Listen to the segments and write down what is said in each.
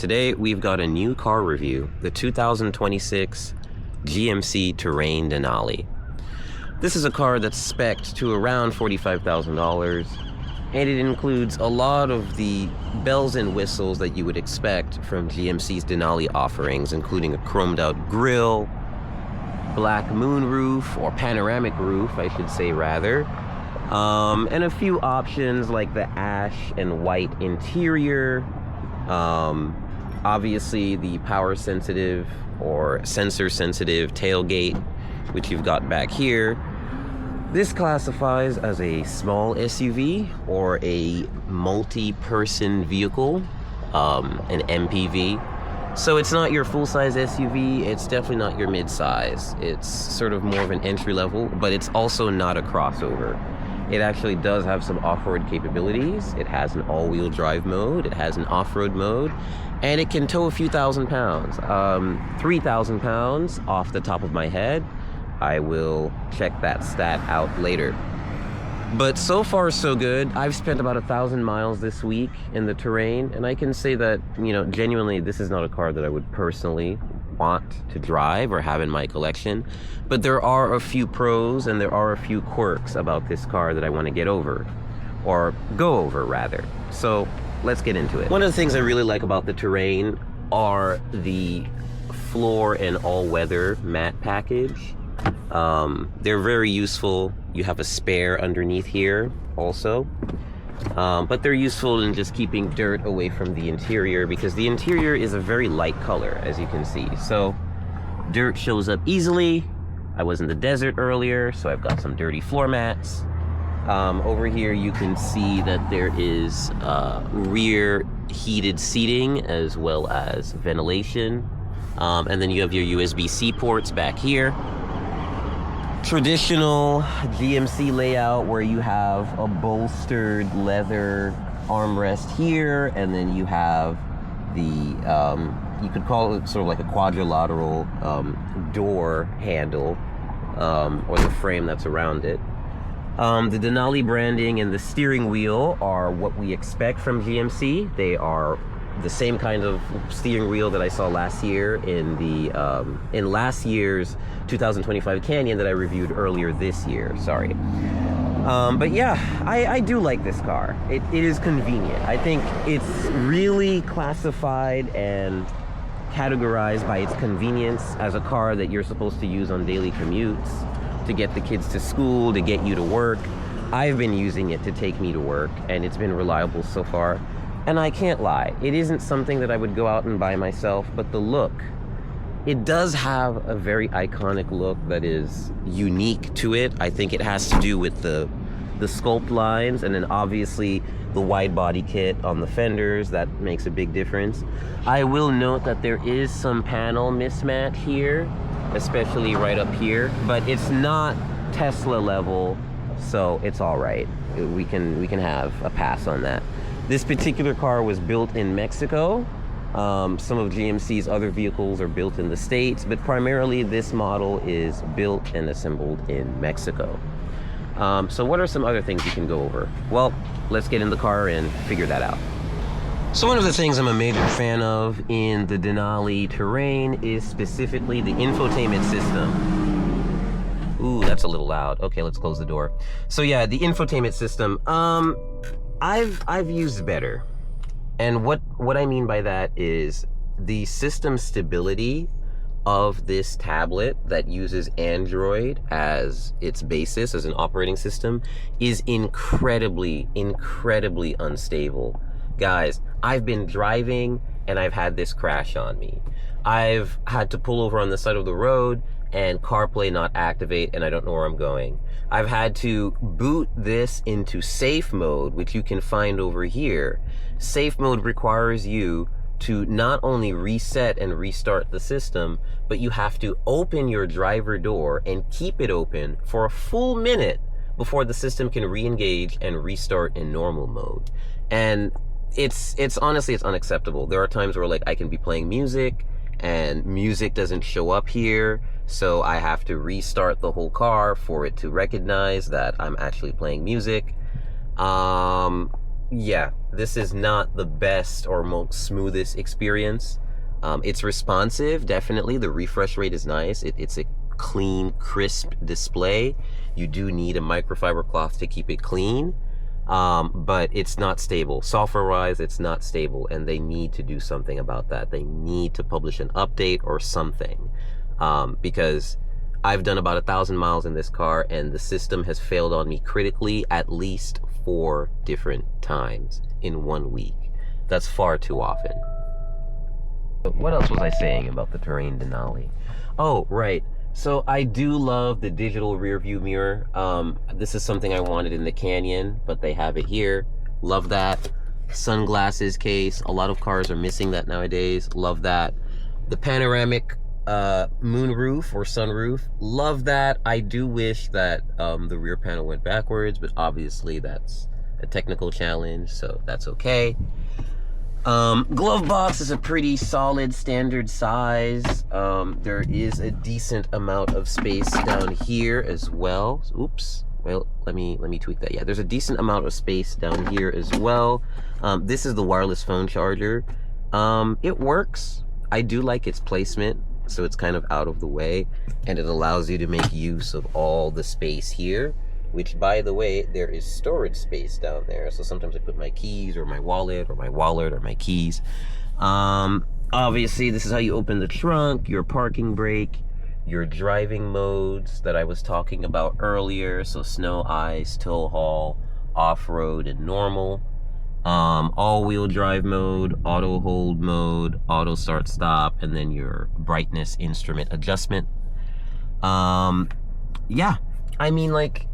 Today we've got a new car review, the 2026 GMC Terrain Denali. This is a car that's spec'd to around $45,000, and it includes a lot of the bells and whistles that you would expect from GMC's Denali offerings, including a chromed out grille, black moonroof, or panoramic roof, I should say rather, and a few options like the ash and white interior, obviously the power sensitive or sensor sensitive tailgate, which you've got back here. This classifies as a small SUV or a multi-person vehicle, an MPV. So it's not your full-size SUV, it's definitely not your mid-size. It's sort of more of an entry level, but it's also not a crossover. It actually does have some off-road capabilities. It has an all-wheel drive mode, it has an off-road mode, and it can tow a few thousand pounds. 3,000 pounds off the top of my head. I will check that stat out later. But so far so good. I've spent about 1,000 miles this week in the Terrain, and I can say that, genuinely this is not a car that I would personally want to drive or have in my collection. But there are a few pros and there are a few quirks about this car that I want to get over, or go over rather. So let's get into it. One of the things I really like about the Terrain are the floor and all-weather matte package. They're very useful. You have a spare underneath here also, but they're useful in just keeping dirt away from the interior, because the interior is a very light color, as you can see. So dirt shows up easily. I was in the desert earlier, so I've got some dirty floor mats. Over here you can see that there is rear heated seating as well as ventilation, and then you have your USB-C ports back here. Traditional GMC layout where you have a bolstered leather armrest here, and then you have the you could call it sort of like a quadrilateral door handle, or the frame that's around it. The Denali branding and the steering wheel are what we expect from GMC. They are the same kind of steering wheel that I saw last year in the in last year's 2025 Canyon that I reviewed earlier this year. Sorry. But yeah, I do like this car. It is convenient. I think it's really classified and categorized by its convenience as a car that you're supposed to use on daily commutes, to get the kids to school, to get you to work. I've been using it to take me to work, and it's been reliable so far. And I can't lie, it isn't something that I would go out and buy myself, but the look, it does have a very iconic look that is unique to it. I think it has to do with the sculpt lines, and then obviously the wide body kit on the fenders. That makes a big difference. I will note that there is some panel mismatch here, especially right up here, but it's not Tesla level, so it's all right. We can have a pass on that. This particular car was built in Mexico. Some of GMC's other vehicles are built in the States, but primarily this model is built and assembled in Mexico. So what are some other things you can go over? Well, let's get in the car and figure that out. So one of the things I'm a major fan of in the Denali Terrain is specifically the infotainment system. Ooh, that's a little loud. Okay, let's close the door. So yeah, the infotainment system. I've used better. And what I mean by that is the system stability of this tablet that uses Android as its basis, as an operating system, is incredibly unstable. Guys, I've been driving and I've had this crash on me. I've had to pull over on the side of the road and CarPlay not activate, and I don't know where I'm going. I've had to boot this into safe mode, which you can find over here. Safe mode requires you to not only reset and restart the system, but you have to open your driver door and keep it open for a full minute before the system can re-engage and restart in normal mode. And it's honestly, it's unacceptable. There are times where I can be playing music and music doesn't show up here, so I have to restart the whole car for it to recognize that I'm actually playing music. yeah, this is not the best or most smoothest experience. It's responsive, definitely. The refresh rate is nice. It's a clean, crisp display. You do need a microfiber cloth to keep it clean, but it's not stable. Software-wise, it's not stable, and they need to do something about that. They need to publish an update or something, because I've done about 1,000 miles in this car, and the system has failed on me critically at least 4 different times in 1 week. That's far too often. But what else was I saying about the Terrain Denali? Oh, right. So I do love the digital rear view mirror. This is something I wanted in the Canyon, but they have it here. Love that. Sunglasses case. A lot of cars are missing that nowadays. Love that. The panoramic moonroof or sunroof. Love that. I do wish that the rear panel went backwards, but obviously that's a technical challenge, so that's okay. Glove box is a pretty solid standard size. There is a decent amount of space down here as well. Oops. Well, let me tweak that. Yeah, there's a decent amount of space down here as well. This is the wireless phone charger. It works. I do like its placement, so it's kind of out of the way, and it allows you to make use of all the space here, which, by the way, there is storage space down there. So sometimes I put my keys or my wallet or my keys. Obviously, this is how you open the trunk, your parking brake, your driving modes that I was talking about earlier. So snow, ice, tow haul, off-road, and normal. All-wheel drive mode, auto hold mode, auto start stop, and then your brightness instrument adjustment. Yeah, I mean, like,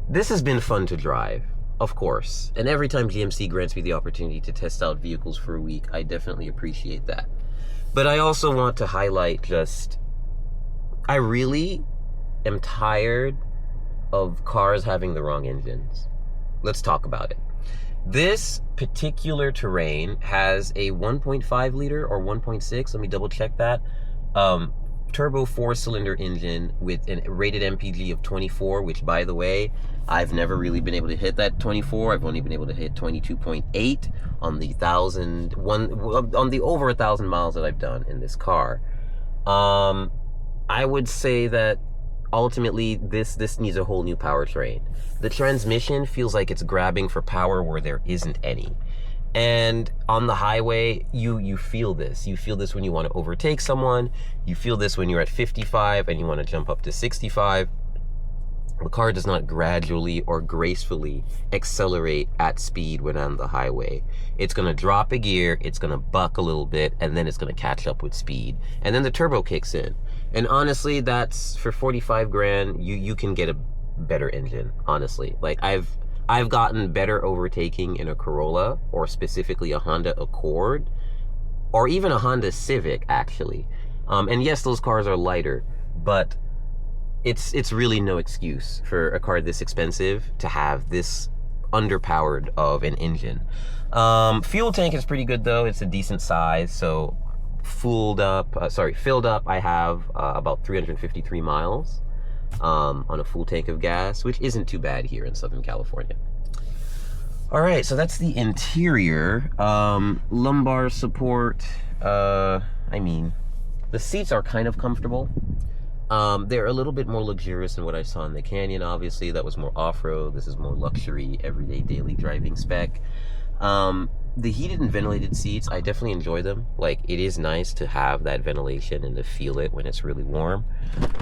this has been fun to drive, of course. And every time GMC grants me the opportunity to test out vehicles for a week, I definitely appreciate that. But I also want to highlight just, I really am tired of cars having the wrong engines. Let's talk about it. This particular Terrain has a 1.5 liter or 1.6, let me double check that, turbo 4-cylinder engine with a rated MPG of 24, which, by the way, I've never really been able to hit that 24. I've only been able to hit 22.8 on the over 1,000 miles that I've done in this car. I would say that ultimately this needs a whole new powertrain. The transmission feels like it's grabbing for power where there isn't any. And on the highway, you feel this. You feel this when you want to overtake someone. You feel this when you're at 55 and you want to jump up to 65. The car does not gradually or gracefully accelerate at speed when on the highway. It's going to drop a gear, it's going to buck a little bit, and then it's going to catch up with speed. And then the turbo kicks in. And honestly, that's, for 45 grand, you can get a better engine, honestly. Like, I've gotten better overtaking in a Corolla, or specifically a Honda Accord, or even a Honda Civic, actually. And yes, those cars are lighter, but it's really no excuse for a car this expensive to have this underpowered of an engine. Fuel tank is pretty good though. It's a decent size. So filled up, I have about 353 miles on a full tank of gas, which isn't too bad here in Southern California. All right, so that's the interior. Lumbar support. I mean, the seats are kind of comfortable. They're a little bit more luxurious than what I saw in the Canyon, obviously. That was more off-road. This is more luxury, everyday, daily driving spec. The heated and ventilated seats, I definitely enjoy them. Like, it is nice to have that ventilation and to feel it when it's really warm.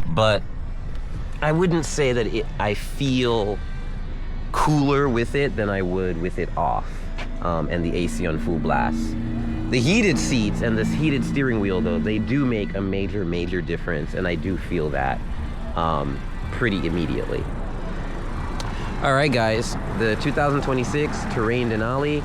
But I wouldn't say that I feel cooler with it than I would with it off, and the AC on full blast. The heated seats and this heated steering wheel, though, they do make a major difference, and I do feel that pretty immediately. All right, guys, the 2026 Terrain Denali